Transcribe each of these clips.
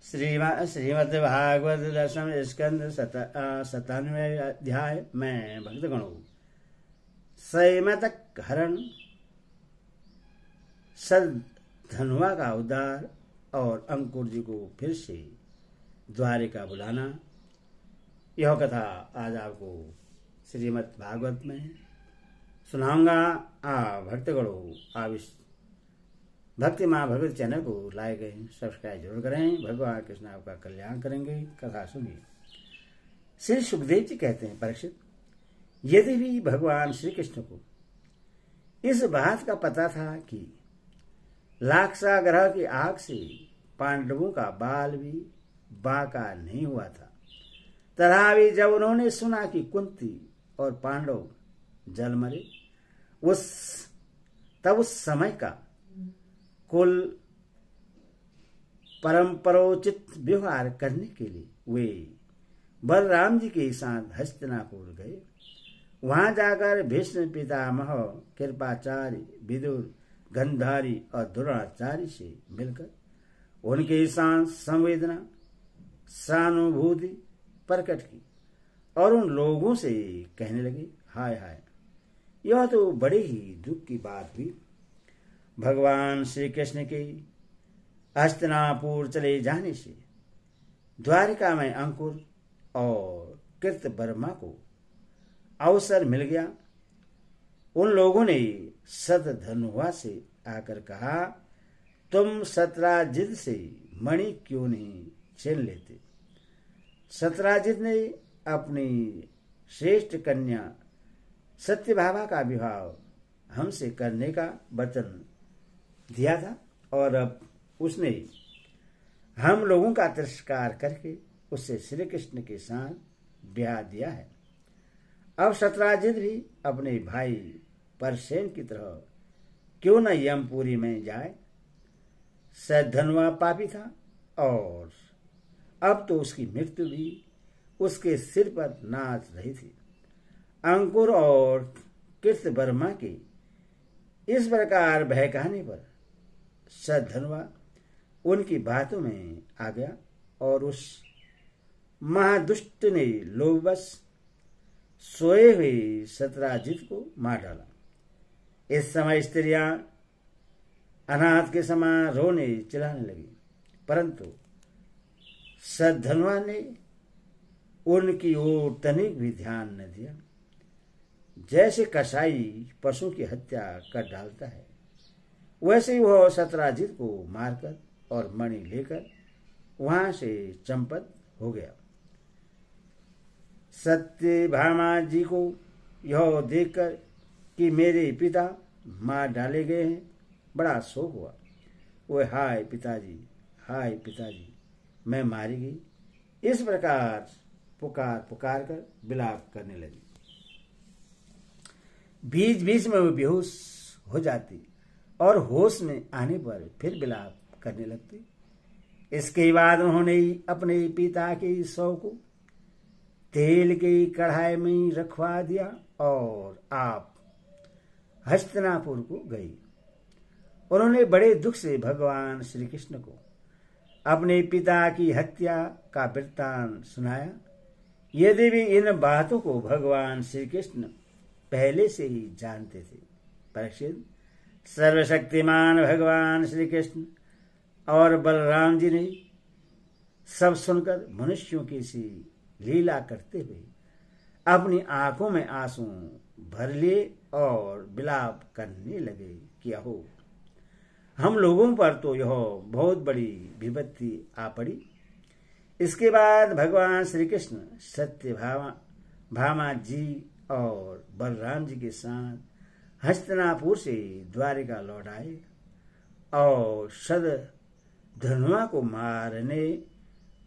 श्रीमद्भागवत दशम स्कंद 97वें अध्याय में भक्तगणों सैमतक हरण, सद्धनुआ का उद्धार और अंकुर जी को फिर से द्वारिका बुलाना। यह कथा आज आपको श्रीमद् भागवत में सुनाऊंगा। भक्तगणों, आप इस भक्ति माँ भगवत चैनल को लाइक सब्सक्राइब जरूर करें। भगवान कृष्ण आपका कल्याण करेंगे। कथा सुनिए। श्री सुखदेव जी कहते हैं, परीक्षित, यदि भी भगवान श्री कृष्ण को इस बात का पता था कि लाक्षागृह की आग से पांडवों का बाल भी बाका नहीं हुआ था, तथापि जब उन्होंने सुना कि कुंती और पांडव जल मरे, तब उस समय का कुल परंपरोचित व्यवहार करने के लिए वे बलराम जी के साथ हस्तिनापुर गए। वहां जाकर भीष्म पितामह, कृपाचार्य, विदुर, गंधारी और द्रोणाचार्य से मिलकर उनके साथ संवेदना सहानुभूति प्रकट की और उन लोगों से कहने लगे, हाय हाय, यह तो बड़े ही दुख की बात हुई। भगवान श्री कृष्ण के हस्तिनापुर चले जाने से द्वारिका में अंकुर और कृतवर्मा को अवसर मिल गया। उन लोगों ने सद्धनुआ से आकर कहा, तुम सत्राजित से मणि क्यों नहीं छीन लेते? सत्राजित ने अपनी श्रेष्ठ कन्या सत्यभामा का विवाह हमसे करने का वचन दिया था और अब उसने हम लोगों का तिरस्कार करके उससे श्री कृष्ण के साथ ब्याह दिया है। अब सत्राजित भी अपने भाई परसेन की तरह क्यों न यमपुरी में जाए? सद्धनुआ पापी था और अब तो उसकी मृत्यु भी उसके सिर पर नाच रही थी। अंकुर और कृतवर्मा के इस प्रकार बहकाने पर सद्धनुआ उनकी बातों में आ गया और उस महादुष्ट ने लोभवश सोए हुए सत्राजित को मार डाला। इस समय स्त्रियां अनाथ के समान रोने चिल्लाने लगी, परंतु सद्धनुआ ने उनकी ओर तनिक भी ध्यान न दिया। जैसे कसाई पशु की हत्या कर डालता है, वैसे ही वह सत्राजित को मारकर और मणि लेकर वहां से चंपत हो गया। सत्यभामा जी को यह देखकर कि मेरे पिता मार डाले गए हैं, बड़ा शोक हुआ। वह हाय पिताजी, हाय पिताजी, मैं मारी गई, इस प्रकार पुकार पुकार कर विलाप करने लगी। बीच बीच में वो बेहोश हो जाती और होश में आने पर फिर विलाप करने लगती। इसके बाद उन्होंने अपने पिता के शव को तेल की कढ़ाई में रखवा दिया और आप हस्तिनापुर को गई। उन्होंने बड़े दुख से भगवान श्री कृष्ण को अपने पिता की हत्या का वृत्तांत सुनाया। यदि भी इन बातों को भगवान श्री कृष्ण पहले से ही जानते थे, परीक्षित, सर्वशक्तिमान भगवान श्री कृष्ण और बलराम जी ने सब सुनकर मनुष्यों की सी लीला करते हुए अपनी आंखों में आंसू भर लिए और विलाप करने लगे कि अहो, हम लोगों पर तो यह बहुत बड़ी विपत्ति आ पड़ी। इसके बाद भगवान श्री कृष्ण सत्यभामा जी और बलराम जी के साथ हस्तिनापुर से द्वारिका लौट आए और सद्धनुआ को मारने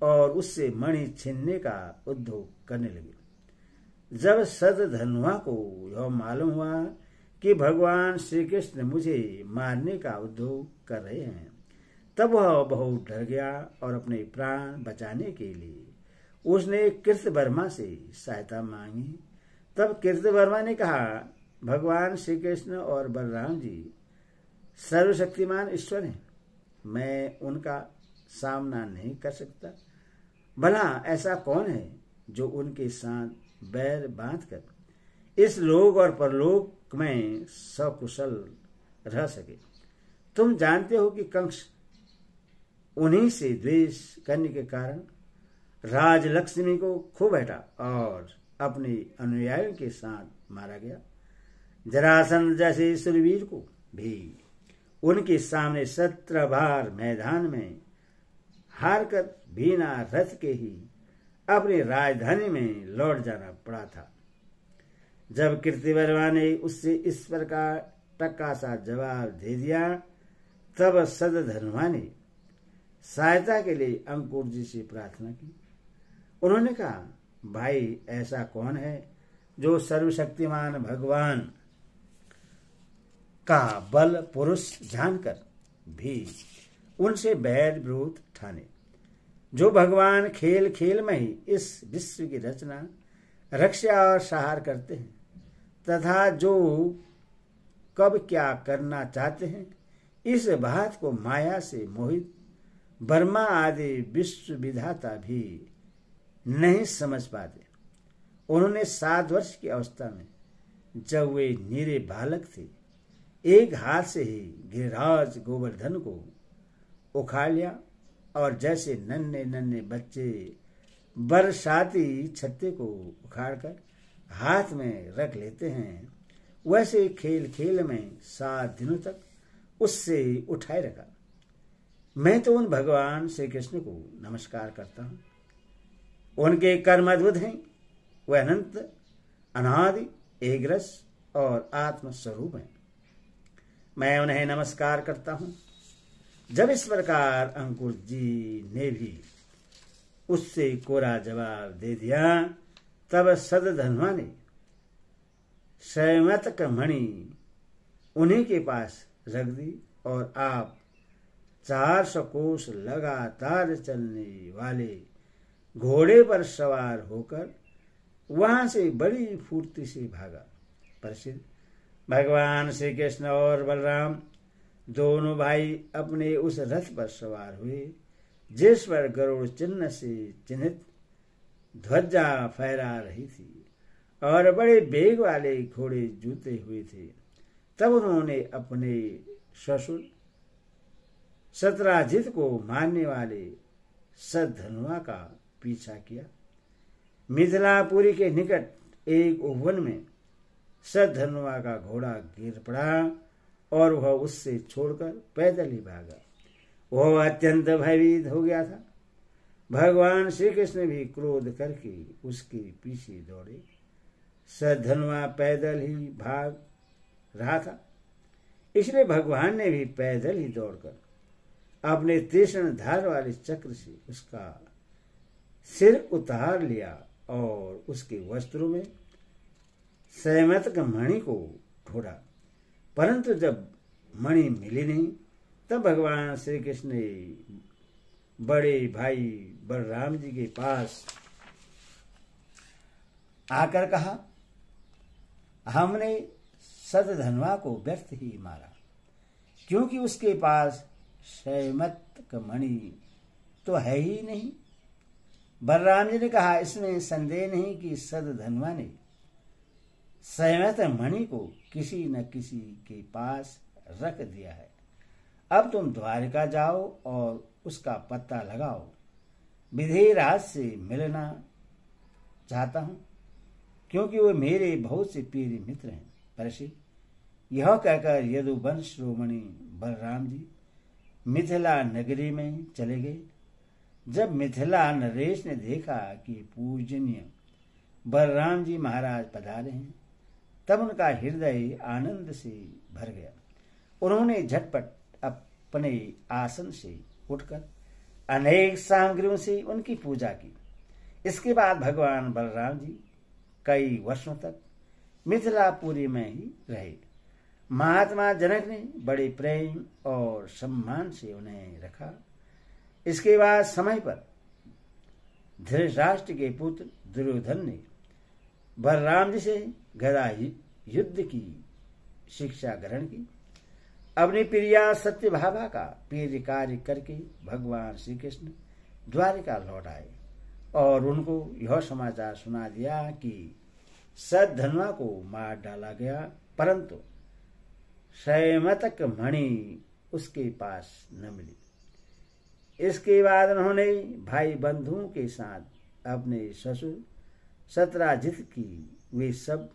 और उससे मणि छीनने का उद्योग करने लगे। जब सद्धनुआ को यह मालूम हुआ कि भगवान श्री कृष्ण मुझे मारने का उद्योग कर रहे हैं, तब वह बहुत डर गया और अपने प्राण बचाने के लिए उसने कृतवर्मा से सहायता मांगी। तब कृतवर्मा ने कहा, भगवान श्री कृष्ण और बलराम जी सर्वशक्तिमान ईश्वर हैं, मैं उनका सामना नहीं कर सकता। भला ऐसा कौन है जो उनके साथ बैर बांधकर इस लोक और परलोक में सकुशल रह सके। तुम जानते हो कि कंस उन्हीं से द्वेष करने के कारण राजलक्ष्मी को खो बैठा और अपने अनुयायियों के साथ मारा गया। जरासंध जैसे शूरवीर को भी उनके सामने 17 बार मैदान में हारकर बिना रथ के ही अपनी राजधानी में लौट जाना पड़ा था। जब कीर्तिवर्मा ने उससे इस प्रकार टक्का सा जवाब दे दिया, तब सदधन्वा ने सहायता के लिए अंकुर जी से प्रार्थना की। उन्होंने कहा, भाई ऐसा कौन है जो सर्वशक्तिमान भगवान का बल पुरुष जानकर भी उनसे बैर विरोध ठाने, जो भगवान खेल खेल में ही इस विश्व की रचना, रक्षा और सहार करते हैं तथा जो कब क्या करना चाहते हैं इस बात को माया से मोहित ब्रह्मा आदि विश्व विधाता भी नहीं समझ पाते। उन्होंने 7 वर्ष की अवस्था में जब वे नीरे बालक थे, एक हाथ से ही गिरिराज गोवर्धन को उखाड़ लिया और जैसे नन्हे नन्हे बच्चे बरसाती छत्ते को उखाड़कर हाथ में रख लेते हैं, वैसे खेल खेल में 7 दिनों तक उससे उठाए रखा। मैं तो उन भगवान श्री कृष्ण को नमस्कार करता हूँ। उनके कर्म अद्भुत हैं। वह अनंत, अनादि, एकरस और आत्म स्वरूप हैं। मैं उन्हें नमस्कार करता हूँ। जब इस प्रकार अंकुर जी ने भी उससे कोरा जवाब दे दिया, तब सदधन्वा ने स्वयंतक मणि उन्हीं के पास रख दी और आप 400 कोस लगातार चलने वाले घोड़े पर सवार होकर वहां से बड़ी फुर्ती से भागा। प्रसिद्ध भगवान श्री कृष्ण और बलराम दोनों भाई अपने उस रथ पर सवार हुए जिस पर गरुड़ चिन्ह से चिन्हित ध्वजा फहरा रही थी और बड़े बेग वाले घोड़े जूते हुए थे। तब उन्होंने अपने ससुर सत्राजित को मारने वाले सदधन्वा का पीछा किया। मिथिलापुरी के निकट एक उपवन में सदधन्वा का घोड़ा गिर पड़ा और वह उससे छोड़कर पैदल ही भागा। वह अत्यंत भयभीत हो गया था। भगवान श्री कृष्ण भी क्रोध करके उसके पीछे दौड़े। सदधन्वा पैदल ही भाग रहा था, इसलिए भगवान ने भी पैदल ही दौड़कर अपने तीक्ष्ण धार वाले चक्र से उसका सिर उतार लिया और उसके वस्त्रों में स्वयंतक मणि को ढूंढा, परंतु जब मणि मिली नहीं, तब भगवान श्री कृष्ण ने बड़े भाई बलराम जी के पास आकर कहा, हमने सदधन्वा को व्यर्थ ही मारा, क्योंकि उसके पास स्वयंतक मणि तो है ही नहीं। बलराम जी ने कहा, इसमें संदेह नहीं कि सदधन्वा ने स्वयंतक मणि को किसी न किसी के पास रख दिया है। अब तुम द्वारिका जाओ और उसका पता लगाओ। विधिराज से मिलना चाहता हूं, क्योंकि वे मेरे बहुत से प्रिय मित्र हैं। परसी यह कहकर यदुवंश शिरोमणि बलराम जी मिथिला नगरी में चले गए। जब मिथिला नरेश ने देखा कि पूजनीय बलराम जी महाराज पधारे हैं, तब उनका हृदय आनंद से भर गया। उन्होंने झटपट अपने आसन से उठकर अनेक सामग्रियों से उनकी पूजा की। इसके बाद भगवान बलराम जी कई वर्षों तक मिथिलापुरी में ही रहे। महात्मा जनक ने बड़े प्रेम और सम्मान से उन्हें रखा। इसके बाद समय पर धृतराष्ट्र के पुत्र दुर्योधन ने बलराम जी से गदा युद्ध की शिक्षा ग्रहण की। अपनी प्रिया सत्य भावा का प्रिय कार्य करके भगवान श्री कृष्ण द्वारिका लौट आए और उनको यह समाचार सुना दिया कि सद्धनुआ को मार डाला गया, परंतु स्वयंतक मणि उसके पास न मिली। इसके बाद उन्होंने भाई बंधुओं के साथ अपने ससुर सत्राजित की वे सब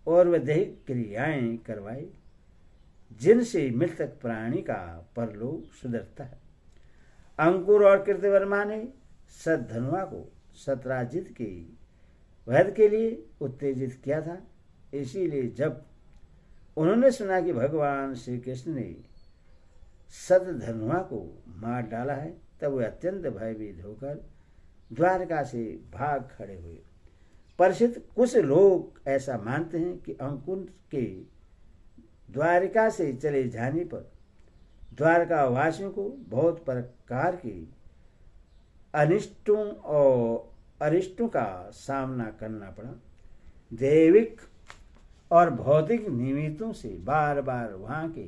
और वैदेहिक क्रियाएं करवाई जिनसे मृतक प्राणी का परलोक सुधरता है। अंकुर और कृतवर्मा ने सद्धनुआ को सत्राजित के वध के लिए उत्तेजित किया था। इसीलिए जब उन्होंने सुना कि भगवान श्री कृष्ण ने सद्धनुआ को मार डाला है, तब वे अत्यंत भयभीत होकर द्वारका से भाग खड़े हुए। परिचित कुछ लोग ऐसा मानते हैं कि अंकुर के द्वारिका से चले जाने पर द्वारका वासियों को बहुत प्रकार के अनिष्टों और अरिष्टों का सामना करना पड़ा। दैविक और भौतिक निमित्तों से बार बार वहां के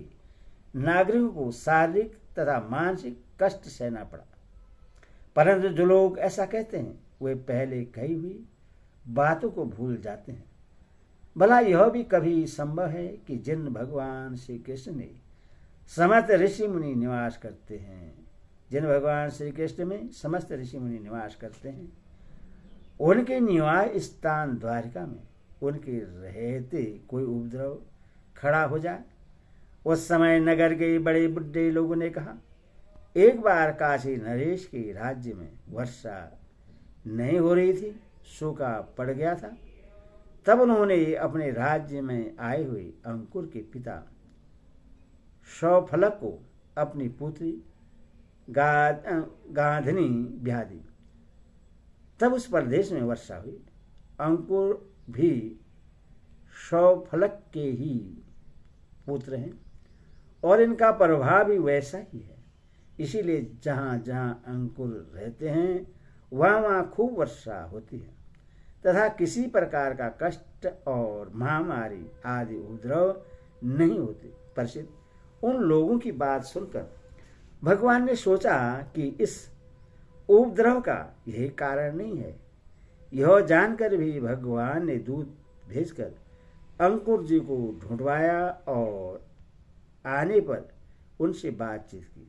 नागरिकों को शारीरिक तथा मानसिक कष्ट सहना पड़ा। परंतु जो लोग ऐसा कहते हैं वे पहले कही हुई बातों को भूल जाते हैं। भला यह भी कभी संभव है कि जिन भगवान श्री कृष्ण ने समस्त ऋषि मुनि निवास करते हैं, जिन भगवान श्री कृष्ण में समस्त ऋषि मुनि निवास करते हैं, उनके निवास स्थान द्वारिका में उनके रहते कोई उपद्रव खड़ा हो जाए। उस समय नगर के बड़े बुढ़े लोगों ने कहा, एक बार काशी नरेश के राज्य में वर्षा नहीं हो रही थी, सूखा पड़ गया था। तब उन्होंने अपने राज्य में आए हुए अंकुर के पिता शौफलक को अपनी पुत्री गांधनी ब्याह दी। तब उस प्रदेश में वर्षा हुई। अंकुर भी शौफलक के ही पुत्र हैं और इनका प्रभाव भी वैसा ही है। इसीलिए जहाँ जहाँ अंकुर रहते हैं वहाँ वहाँ खूब वर्षा होती है तथा किसी प्रकार का कष्ट और महामारी आदि उपद्रव नहीं होते। परिचित उन लोगों की बात सुनकर भगवान ने सोचा कि इस उपद्रव का यही कारण नहीं है। यह जानकर भी भगवान ने दूत भेजकर अंकुर जी को ढूंढवाया और आने पर उनसे बातचीत की।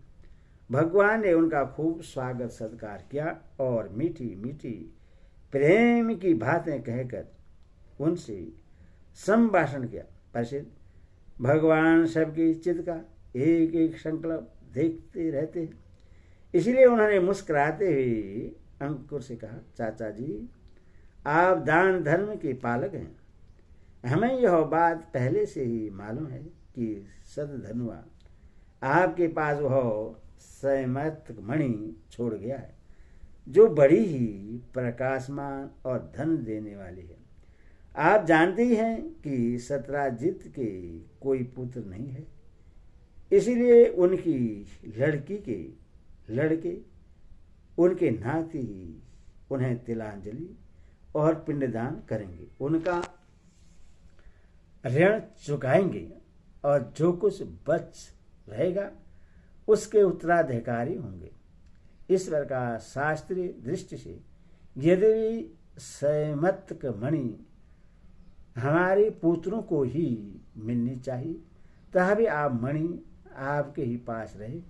भगवान ने उनका खूब स्वागत सत्कार किया और मीठी मीठी प्रेम की बातें कहकर उनसे संभाषण किया। परिचित भगवान सबके चित्त का एक एक संकल्प देखते रहते हैं। इसलिए उन्होंने मुस्कुराते हुए अंकुर से कहा, चाचा जी, आप दान धर्म के पालक हैं। हमें यह बात पहले से ही मालूम है कि सद्धनुआ आपके पास वह स्वयंतक मणि छोड़ गया है जो बड़ी ही प्रकाशमान और धन देने वाली है। आप जानते ही हैं कि सत्राजित के कोई पुत्र नहीं है, इसीलिए उनकी लड़की के लड़के उनके नाती ही उन्हें तिलांजलि और पिंडदान करेंगे, उनका ऋण चुकाएंगे और जो कुछ बच रहेगा उसके उत्तराधिकारी होंगे। इस प्रकार शास्त्रीय दृष्टि से यदि स्वयंतक मणि हमारे पुत्रों को ही मिलनी चाहिए, तभी आप मणि आपके ही पास रहे,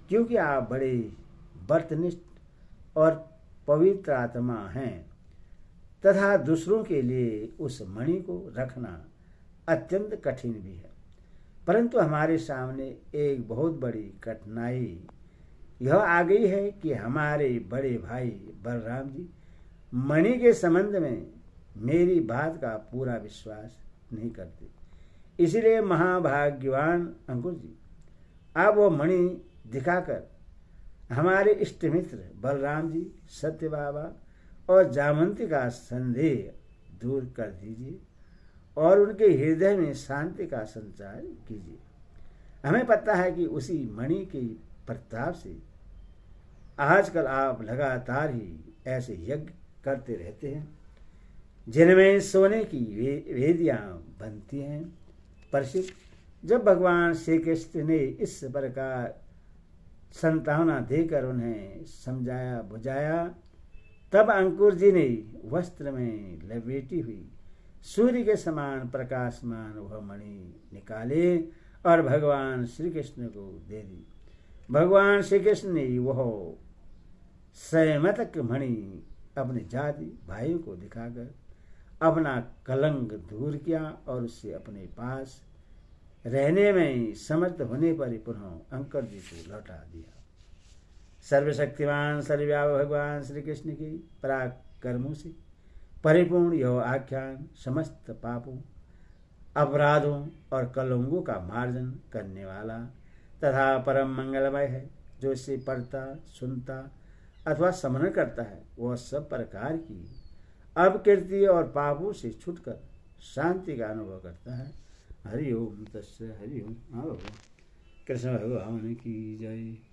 क्योंकि आप बड़े व्रतनिष्ठ और पवित्र आत्मा हैं तथा दूसरों के लिए उस मणि को रखना अत्यंत कठिन भी है। परंतु हमारे सामने एक बहुत बड़ी कठिनाई यह आ गई है कि हमारे बड़े भाई बलराम जी मणि के संबंध में मेरी बात का पूरा विश्वास नहीं करते। इसलिए महाभाग्यवान अंकुर जी, आप वो मणि दिखाकर हमारे इष्ट मित्र बलराम जी, सत्य बाबा और जामंती का संदेह दूर कर दीजिए और उनके हृदय में शांति का संचार कीजिए। हमें पता है कि उसी मणि के प्रताप से आजकल आप लगातार ही ऐसे यज्ञ करते रहते हैं जिनमें सोने की वेदियां बनती हैं। परिचित जब भगवान श्री कृष्ण ने इस प्रकार संतावना देकर उन्हें समझाया बुझाया, तब अंकुर जी ने वस्त्र में लपेटी हुई सूर्य के समान प्रकाशमान वह मणि निकाले और भगवान श्री कृष्ण को दे दी। भगवान श्री कृष्ण ने वह स्वयंतक मणि अपने जाति भाइयों को दिखाकर अपना कलंक दूर किया और उससे अपने पास रहने में समर्थ होने पर ही पुनः अंकुर जी को लौटा दिया। सर्वशक्तिमान सर्वव्यापक भगवान श्री कृष्ण की पराक्रमों से परिपूर्ण यह आख्यान समस्त पापों, अपराधों और कलंकों का मार्जन करने वाला तथा परम मंगलमय है। जो इसे पढ़ता, सुनता अथवा स्मरण करता है वह सब प्रकार की अपकीर्ति और पापों से छूटकर शांति का अनुभव करता है। हरि ओम तस्य हरि ओम। कृष्ण भगवान की जय।